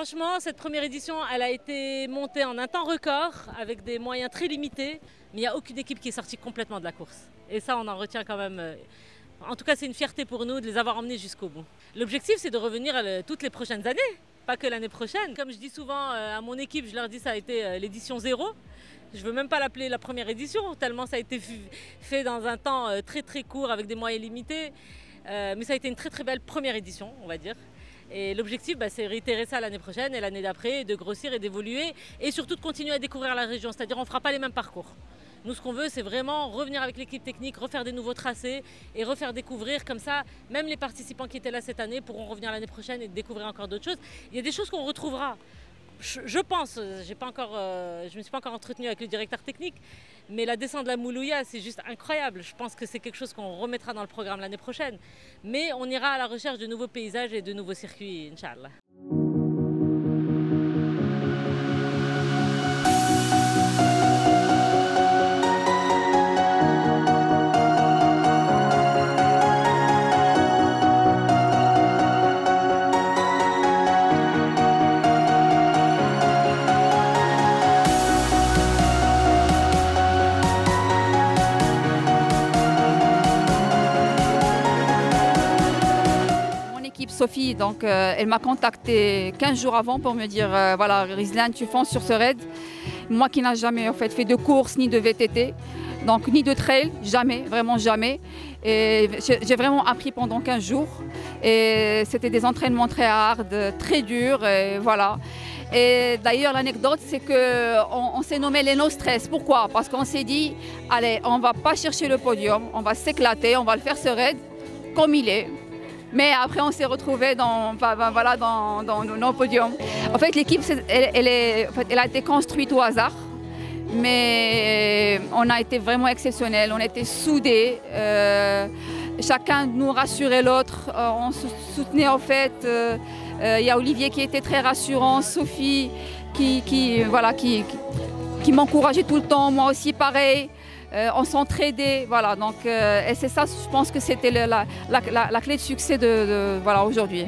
Franchement, cette première édition, elle a été montée en un temps record, avec des moyens très limités, mais il n'y a aucune équipe qui est sortie complètement de la course. Et ça, on en retient quand même. En tout cas, c'est une fierté pour nous de les avoir emmenés jusqu'au bout. L'objectif, c'est de revenir toutes les prochaines années, pas que l'année prochaine. Comme je dis souvent à mon équipe, je leur dis ça a été l'édition 0. Je ne veux même pas l'appeler la première édition, tellement ça a été fait dans un temps très très court, avec des moyens limités. Mais ça a été une très très belle première édition, on va dire. Et l'objectif, c'est réitérer ça l'année prochaine et l'année d'après, de grossir et d'évoluer et surtout de continuer à découvrir la région. C'est-à-dire on ne fera pas les mêmes parcours. Nous, ce qu'on veut, c'est vraiment revenir avec l'équipe technique, refaire des nouveaux tracés et refaire découvrir. Comme ça, même les participants qui étaient là cette année pourront revenir l'année prochaine et découvrir encore d'autres choses. Il y a des choses qu'on retrouvera. Je pense, je ne me suis pas encore entretenue avec le directeur technique, mais la descente de la Moulouya, c'est juste incroyable. Je pense que c'est quelque chose qu'on remettra dans le programme l'année prochaine. Mais on ira à la recherche de nouveaux paysages et de nouveaux circuits, Inch'Allah. Sophie, donc, elle m'a contacté 15 jours avant pour me dire voilà, Rizlan, tu fonces sur ce raid. Moi qui n'ai jamais en fait de course ni de VTT, donc ni de trail, jamais, vraiment jamais. Et j'ai vraiment appris pendant 15 jours. Et c'était des entraînements très hard, très durs, et voilà. Et d'ailleurs, l'anecdote, c'est qu'on s'est nommé les no stress. Pourquoi? Parce qu'on s'est dit, allez, on ne va pas chercher le podium, on va s'éclater, on va le faire ce raid comme il est. Mais après, on s'est retrouvés dans nos podiums. En fait, l'équipe, elle a été construite au hasard. Mais on a été vraiment exceptionnels, on était soudés. Chacun nous rassurait l'autre, on se soutenait en fait. Il y a Olivier qui était très rassurant, Sophie qui m'encourageait tout le temps, moi aussi pareil. On s'entraidait, voilà, donc et c'est ça, je pense que c'était la clé de succès voilà, aujourd'hui.